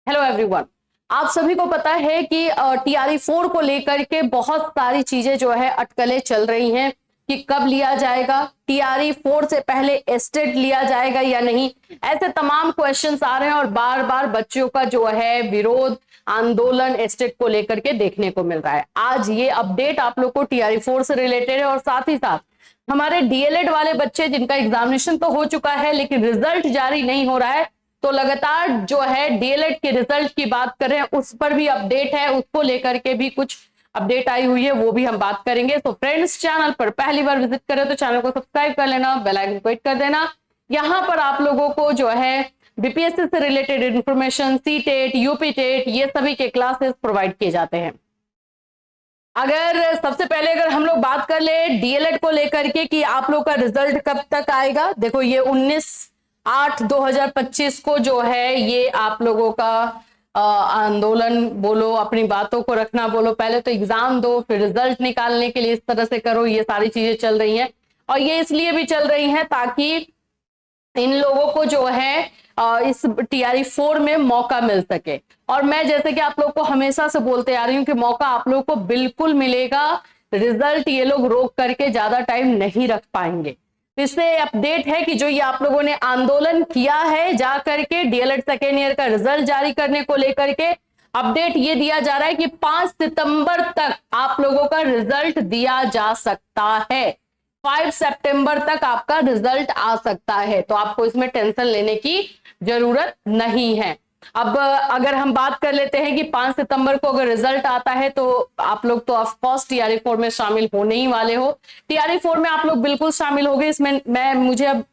Hello everyone. आप सभी को पता है कि टीआरई 4 को लेकर के बहुत सारी चीजें जो है अटकलें चल रही हैं कि कब लिया जाएगा, टीआरई 4 से पहले एस्टेट लिया जाएगा या नहीं। ऐसे तमाम क्वेश्चंस आ रहे हैं और बार बार बच्चों का जो है विरोध आंदोलन एस्टेट को लेकर के देखने को मिल रहा है। आज ये अपडेट आप लोग को टीआरई 4 से रिलेटेड है और साथ ही साथ हमारे डीएलएड वाले बच्चे जिनका एग्जामिनेशन तो हो चुका है लेकिन रिजल्ट जारी नहीं हो रहा है, तो लगातार जो है डीएलएड के रिजल्ट की बात कर रहे हैं, उस पर भी अपडेट है, उसको लेकर के भी कुछ अपडेट आई हुई है, वो भी हम बात करेंगे। तो फ्रेंड्स, चैनल पर पहली बार विजिट करें तो चैनल को सब्सक्राइब कर लेना, बेल आइकन को हिट कर देना। यहाँ पर आप लोगों को जो है बीपीएससी से related information, CTET, UP TET, ये सभी के क्लासेस प्रोवाइड किए जाते हैं। सबसे पहले अगर हम लोग बात कर ले डीएलएड को लेकर के कि आप लोग का रिजल्ट कब तक आएगा, देखो ये 19/8/2025 को जो है ये आप लोगों का आंदोलन बोलो, अपनी बातों को रखना बोलो, पहले तो एग्जाम दो फिर रिजल्ट निकालने के लिए इस तरह से करो, ये सारी चीजें चल रही हैं। और ये इसलिए भी चल रही हैं ताकि इन लोगों को जो है इस टीआरई 4 में मौका मिल सके। और मैं जैसे कि आप लोग को हमेशा से बोलते आ रही हूँ कि मौका आप लोग को बिल्कुल मिलेगा, रिजल्ट ये लोग रोक करके ज्यादा टाइम नहीं रख पाएंगे। इससे अपडेट है कि जो ये आप लोगों ने आंदोलन किया है जा करके डीएलएड सेकेंड ईयर का रिजल्ट जारी करने को लेकर के, अपडेट ये दिया जा रहा है कि 5 सितंबर तक आप लोगों का रिजल्ट दिया जा सकता है। 5 सितंबर तक आपका रिजल्ट आ सकता है, तो आपको इसमें टेंशन लेने की जरूरत नहीं है। अब अगर हम बात कर लेते हैं कि 5 सितंबर को अगर रिजल्ट आता है तो आप लोग तो ऑफ कोर्स टीआरई 4 में शामिल होने ही वाले हो। टीआरई 4 में आप लोग बिल्कुल शामिल हो गए, इसमें मुझे अब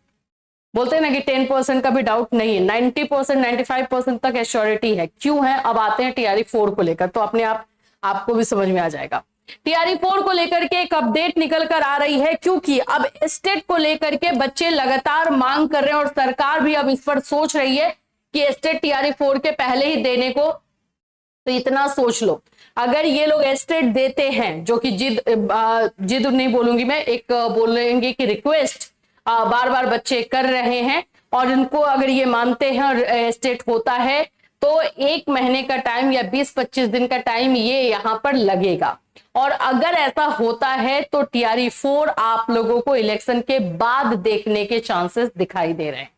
बोलते हैं ना कि 10% का भी डाउट नहीं है, 90% 95% तक एश्योरिटी है। क्यों है, अब आते हैं टीआरई 4 को लेकर, तो अपने आपको भी समझ में आ जाएगा। टीआरई 4 को लेकर के एक अपडेट निकल कर आ रही है, क्योंकि अब स्टेट को लेकर के बच्चे लगातार मांग कर रहे हैं और सरकार भी अब इस पर सोच रही है कि स्टेट टीआरई 4 के पहले ही देने को। तो इतना सोच लो, अगर ये लोग स्टेट देते हैं, जो कि जिद नहीं बोलूंगी मैं, एक बोलेंगे कि रिक्वेस्ट बार बार बच्चे कर रहे हैं, और इनको अगर ये मानते हैं और स्टेट होता है तो 1 महीने का टाइम या 20-25 दिन का टाइम ये यहाँ पर लगेगा। और अगर ऐसा होता है तो टीआरई 4 आप लोगों को इलेक्शन के बाद देखने के चांसेस दिखाई दे रहे हैं।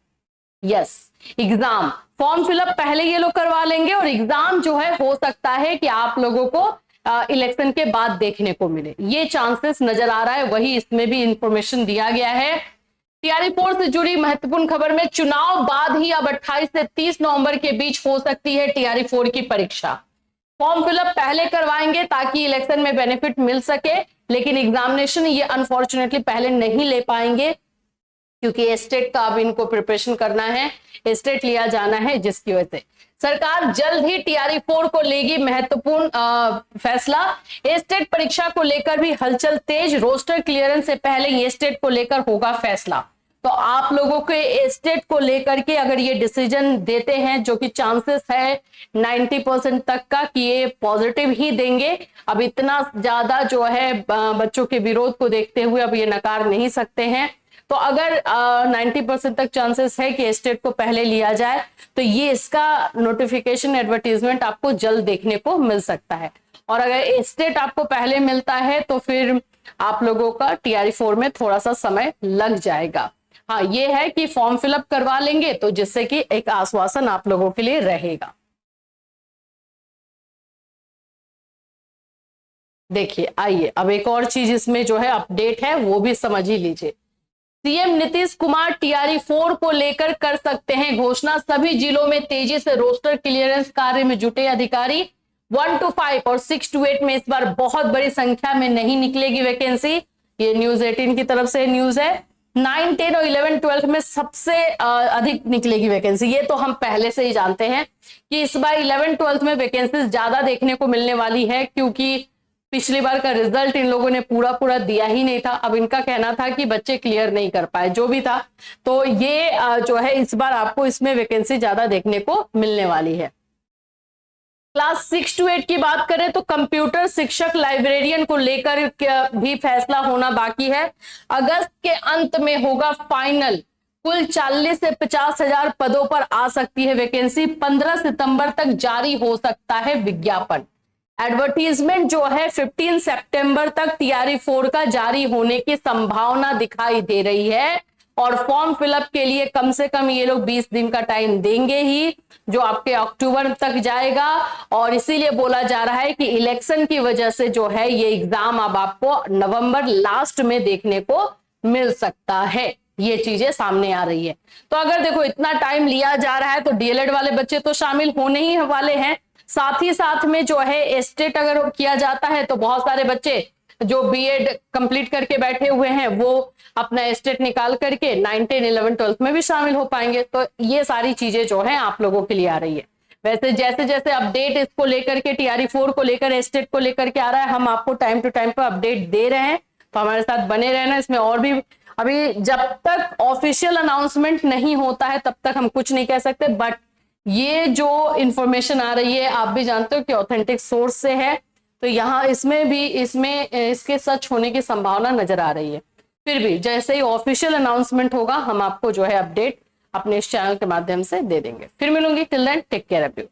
यस, एग्जाम फॉर्म फिलअप पहले ये लोग करवा लेंगे और एग्जाम जो है हो सकता है कि आप लोगों को इलेक्शन के बाद देखने को मिले, ये चांसेस नजर आ रहा है। वही इसमें भी इंफॉर्मेशन दिया गया है। टीआरई 4 से जुड़ी महत्वपूर्ण खबर में, चुनाव बाद ही अब 28 से 30 नवंबर के बीच हो सकती है टीआरई 4 की परीक्षा। फॉर्म फिलअप पहले करवाएंगे ताकि इलेक्शन में बेनिफिट मिल सके, लेकिन एग्जामिनेशन ये अनफॉर्चुनेटली पहले नहीं ले पाएंगे क्योंकि स्टेट का अब इनको प्रिपरेशन करना है, स्टेट लिया जाना है, जिसकी वजह से सरकार जल्द ही टीआरई 4 को लेगी महत्वपूर्ण फैसला। स्टेट परीक्षा को लेकर भी हलचल तेज, रोस्टर क्लियरेंस से पहले ये स्टेट को लेकर होगा फैसला। तो आप लोगों के स्टेट को लेकर के अगर ये डिसीजन देते हैं, जो कि चांसेस है 90% तक का कि ये पॉजिटिव ही देंगे, अब इतना ज्यादा जो है बच्चों के विरोध को देखते हुए अब ये नकार नहीं सकते हैं। तो अगर 90% तक चांसेस है कि स्टेट को पहले लिया जाए तो ये इसका नोटिफिकेशन एडवर्टीजमेंट आपको जल्द देखने को मिल सकता है। और अगर स्टेट आपको पहले मिलता है तो फिर आप लोगों का टीआरई 4 में थोड़ा सा समय लग जाएगा। हाँ, ये है कि फॉर्म फिलअप करवा लेंगे तो जिससे कि एक आश्वासन आप लोगों के लिए रहेगा। देखिए, आइए अब एक और चीज इसमें जो है अपडेट है वो भी समझ ही लीजिए। सीएम नीतीश कुमार टीआरई 4 को लेकर कर सकते हैं घोषणा, सभी जिलों में तेजी से रोस्टर क्लियरेंस कार्य में जुटे अधिकारी। 1 to 5 और 6 to 8 में इस बार बहुत बड़ी संख्या में नहीं निकलेगी वैकेंसी, ये न्यूज 18 की तरफ से न्यूज है। 9, 10 और 11, 12 में सबसे अधिक निकलेगी वैकेंसी, ये तो हम पहले से ही जानते हैं कि इस बार 11, 12 में वैकेंसी ज्यादा देखने को मिलने वाली है, क्योंकि पिछली बार का रिजल्ट इन लोगों ने पूरा दिया ही नहीं था। अब इनका कहना था कि बच्चे क्लियर नहीं कर पाए, जो भी था, तो ये जो है इस बार आपको इसमें वैकेंसी ज्यादा देखने को मिलने वाली है। क्लास 6 to 8 की बात करें तो कंप्यूटर शिक्षक लाइब्रेरियन को लेकर भी फैसला होना बाकी है। अगस्त के अंत में होगा फाइनल कुल 40 से 50,000 पदों पर आ सकती है वैकेंसी। 15 सितंबर तक जारी हो सकता है विज्ञापन। एडवर्टीजमेंट जो है 15 सितंबर तक टीआरई 4 का जारी होने की संभावना दिखाई दे रही है। और फॉर्म फिलअप के लिए कम से कम ये लोग 20 दिन का टाइम देंगे ही, जो आपके अक्टूबर तक जाएगा। और इसीलिए बोला जा रहा है कि इलेक्शन की वजह से जो है ये एग्जाम अब आपको नवंबर लास्ट में देखने को मिल सकता है। ये चीजें सामने आ रही है। तो अगर देखो इतना टाइम लिया जा रहा है तो डीएलएड वाले बच्चे तो शामिल होने ही वाले हैं। साथ ही साथ में जो है एस्टेट अगर किया जाता है तो बहुत सारे बच्चे जो बीएड कंप्लीट करके बैठे हुए हैं वो अपना एस्टेट निकाल करके 9, 10, 11, 12 में भी शामिल हो पाएंगे। तो ये सारी चीजें जो है आप लोगों के लिए आ रही है। वैसे जैसे जैसे अपडेट इसको लेकर के टीआरई 4 को लेकर एस्टेट को लेकर के आ रहा है, हम आपको टाइम टू टाइम पर अपडेट दे रहे हैं। तो हमारे साथ बने रहना। इसमें और भी अभी जब तक ऑफिशियल अनाउंसमेंट नहीं होता है तब तक हम कुछ नहीं कह सकते, बट ये जो इंफॉर्मेशन आ रही है आप भी जानते हो कि ऑथेंटिक सोर्स से है। तो यहाँ इसमें इसके सच होने की संभावना नजर आ रही है। फिर भी जैसे ही ऑफिशियल अनाउंसमेंट होगा हम आपको जो है अपडेट अपने इस चैनल के माध्यम से दे देंगे। फिर मिलूंगी। Till then take care of you.